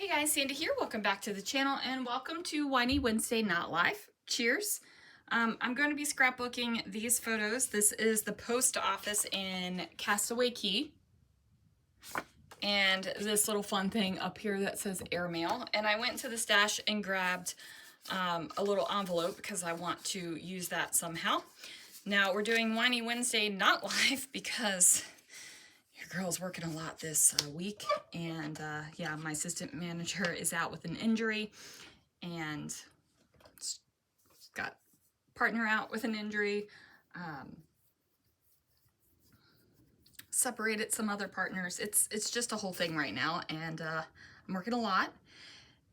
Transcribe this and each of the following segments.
Hey guys, Sandy here. Welcome back to the channel and welcome to Winey Wednesday Not Live. Cheers. I'm going to be scrapbooking these photos. This is the post office in Castaway Cay. And this little fun thing up here that says airmail. And I went to the stash and grabbed a little envelope because I want to use that somehow. Now we're doing Winey Wednesday Not Live because your girl's working a lot this week, and yeah, my assistant manager is out with an injury, and got partner out with an injury, separated some other partners. It's just a whole thing right now, and I'm working a lot,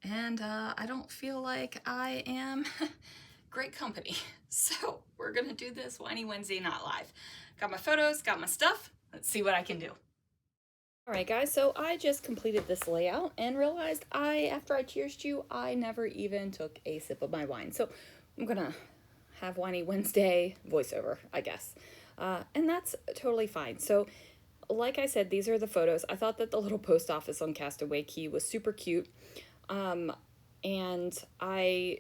and I don't feel like I am great company. So we're gonna do this Winey Wednesday Not Live. Got my photos, got my stuff. Let's see what I can do. Alright guys, so I just completed this layout and realized after I cheersed you, I never even took a sip of my wine. So I'm gonna have Winey Wednesday voiceover, I guess. And that's totally fine. So like I said, these are the photos. I thought that the little post office on Castaway Cay was super cute. And I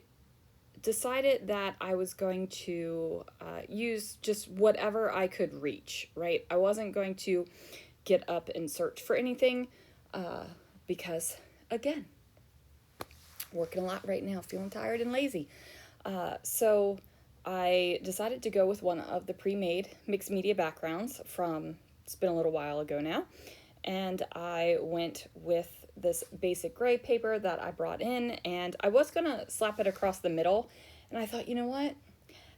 decided that I was going to use just whatever I could reach, right? I wasn't going to get up and search for anything because, again, working a lot right now, feeling tired and lazy. So I decided to go with one of the pre-made mixed media backgrounds from, it's been a little while ago now, and I went with this basic gray paper that I brought in, and I was gonna slap it across the middle, and I thought, you know what?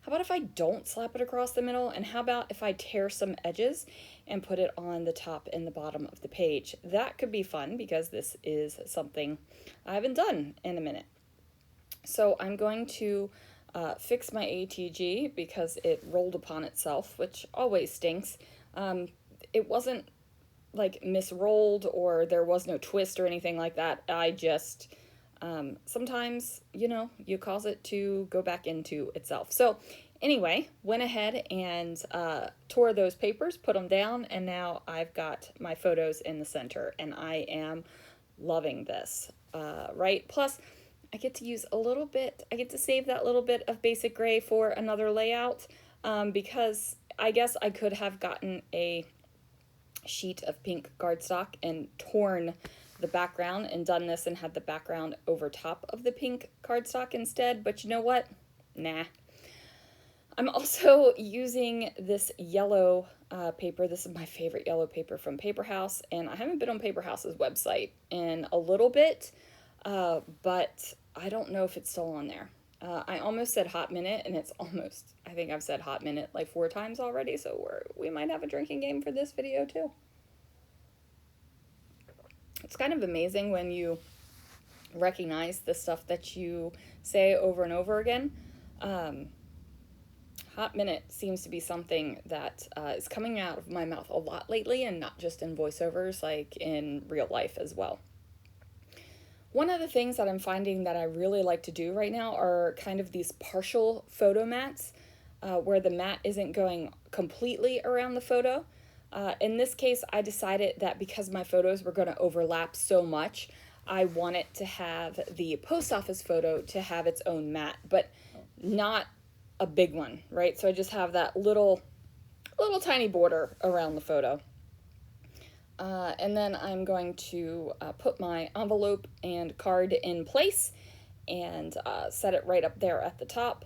How about if I don't slap it across the middle, and how about if I tear some edges and put it on the top and the bottom of the page? That could be fun because this is something I haven't done in a minute. So I'm going to fix my ATG because it rolled upon itself, which always stinks. It wasn't like misrolled or there was no twist or anything like that. I just... sometimes, you know, you cause it to go back into itself. So anyway, went ahead and tore those papers, put them down, and now I've got my photos in the center, and I am loving this, right? Plus, I get to use a little bit, I get to save that little bit of basic gray for another layout, because I guess I could have gotten a sheet of pink cardstock and torn the background and done this and had the background over top of the pink cardstock instead, but you know what? Nah. I'm also using this yellow paper. This is my favorite yellow paper from Paper House, and I haven't been on Paper House's website in a little bit, but I don't know if it's still on there. I almost said Hot Minute, and it's almost, I think I've said Hot Minute like 4 times already, so we might have a drinking game for this video too. It's kind of amazing when you recognize the stuff that you say over and over again. Hot Minute seems to be something that is coming out of my mouth a lot lately, and not just in voiceovers, like in real life as well. One of the things that I'm finding that I really like to do right now are kind of these partial photo mats, where the mat isn't going completely around the photo. In this case, I decided that because my photos were going to overlap so much, I wanted to have the post office photo to have its own mat, but not a big one, right? So I just have that little tiny border around the photo. And then I'm going to put my envelope and card in place and set it right up there at the top.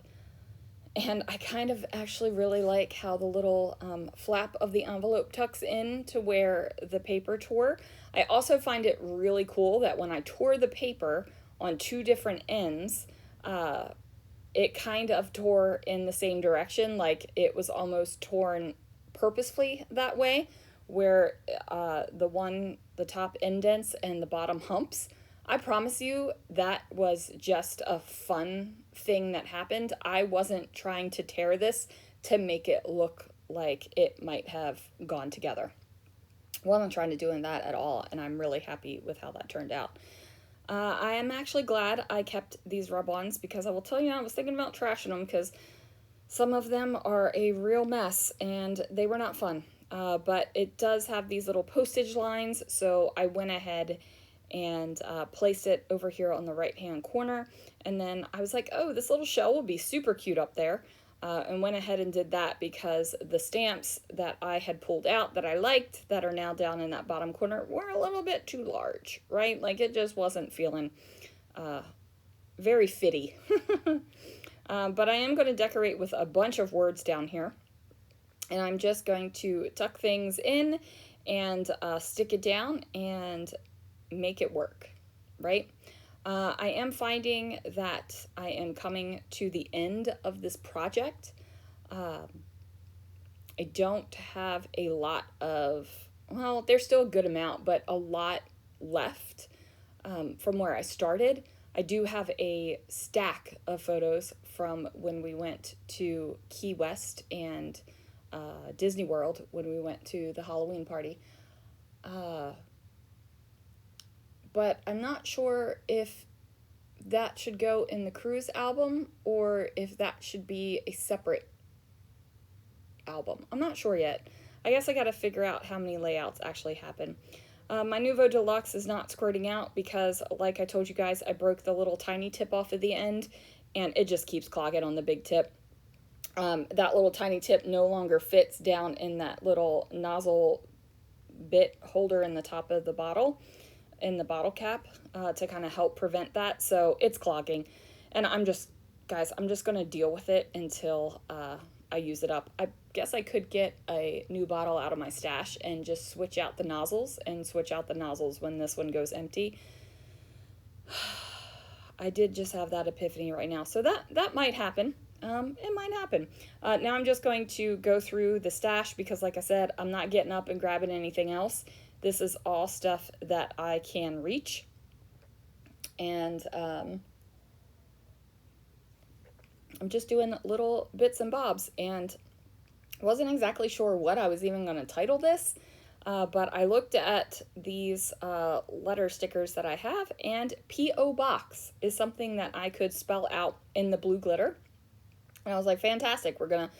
And I kind of actually really like how the little flap of the envelope tucks in to where the paper tore. I also find it really cool that when I tore the paper on 2 different ends, it kind of tore in the same direction, like it was almost torn purposefully that way, where the top indents and the bottom humps. I promise you that was just a fun thing that happened. I wasn't trying to tear this to make it look like it might have gone together. Wasn't trying to do that at all, and I'm really happy with how that turned out. I am actually glad I kept these rub-ons because I will tell you, I was thinking about trashing them because some of them are a real mess and they were not fun. But it does have these little postage lines, so I went ahead and placed it over here on the right hand corner. And then I was like, oh, this little shell will be super cute up there. And went ahead and did that because the stamps that I had pulled out that I liked that are now down in that bottom corner were a little bit too large, right? Like it just wasn't feeling very fitty. But I am going to decorate with a bunch of words down here. And I'm just going to tuck things in and stick it down and make it work, right? I am finding that I am coming to the end of this project. I don't have a lot of, well, there's still a good amount, but a lot left from where I started. I do have a stack of photos from when we went to Key West and Disney World when we went to the Halloween party. But I'm not sure if that should go in the cruise album or if that should be a separate album. I'm not sure yet. I guess I got to figure out how many layouts actually happen. My Nuvo Deluxe is not squirting out because, like I told you guys, I broke the little tiny tip off at the end and it just keeps clogging on the big tip. That little tiny tip no longer fits down in that little nozzle bit holder in the top of the bottle, in the bottle cap, to kind of help prevent that. So it's clogging. And I'm just going to deal with it until I use it up. I guess I could get a new bottle out of my stash and just switch out the nozzles when this one goes empty. I did just have that epiphany right now. So that might happen. It might happen. Now I'm just going to go through the stash because, like I said, I'm not getting up and grabbing anything else. This is all stuff that I can reach. And I'm just doing little bits and bobs, and wasn't exactly sure what I was even going to title this, but I looked at these letter stickers that I have, and P.O. Box is something that I could spell out in the blue glitter. And I was like, fantastic, we're going to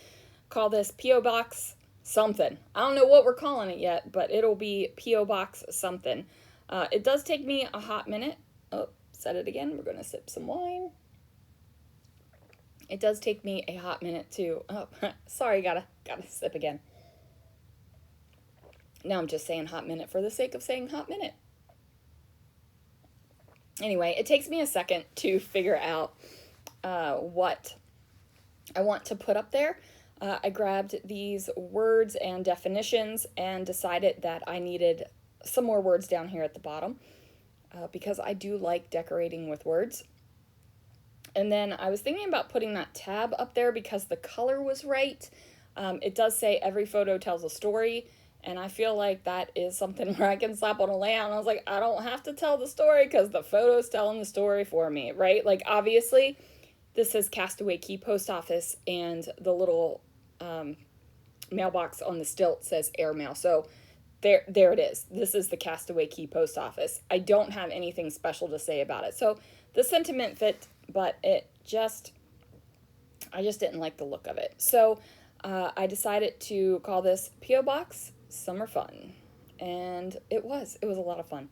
call this P.O. Box something. I don't know what we're calling it yet, but it'll be P.O. Box something. It does take me a hot minute. Oh, said it again. We're going to sip some wine. It does take me a hot minute to, oh, sorry, gotta sip again. Now I'm just saying hot minute for the sake of saying hot minute. Anyway, it takes me a second to figure out what I want to put up there. I grabbed these words and definitions and decided that I needed some more words down here at the bottom because I do like decorating with words. And then I was thinking about putting that tab up there because the color was right. It does say every photo tells a story, and I feel like that is something where I can slap on a layout. And I was like, I don't have to tell the story because the photo's telling the story for me, right? Like, obviously, this says Castaway Key Post Office, and the little mailbox on the stilt says airmail. So there it is. This is the Castaway Key Post Office. I don't have anything special to say about it. So the sentiment fit, but I just didn't like the look of it. So I decided to call this P.O. Box Summer Fun. And it was a lot of fun.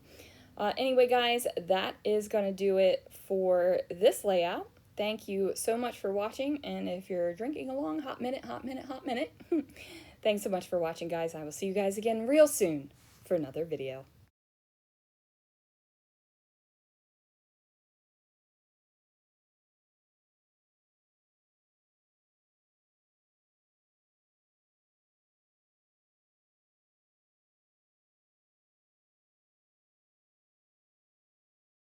Anyway, guys, that is going to do it for this layout. Thank you so much for watching. And if you're drinking along, hot minute. Thanks so much for watching, guys. I will see you guys again real soon for another video.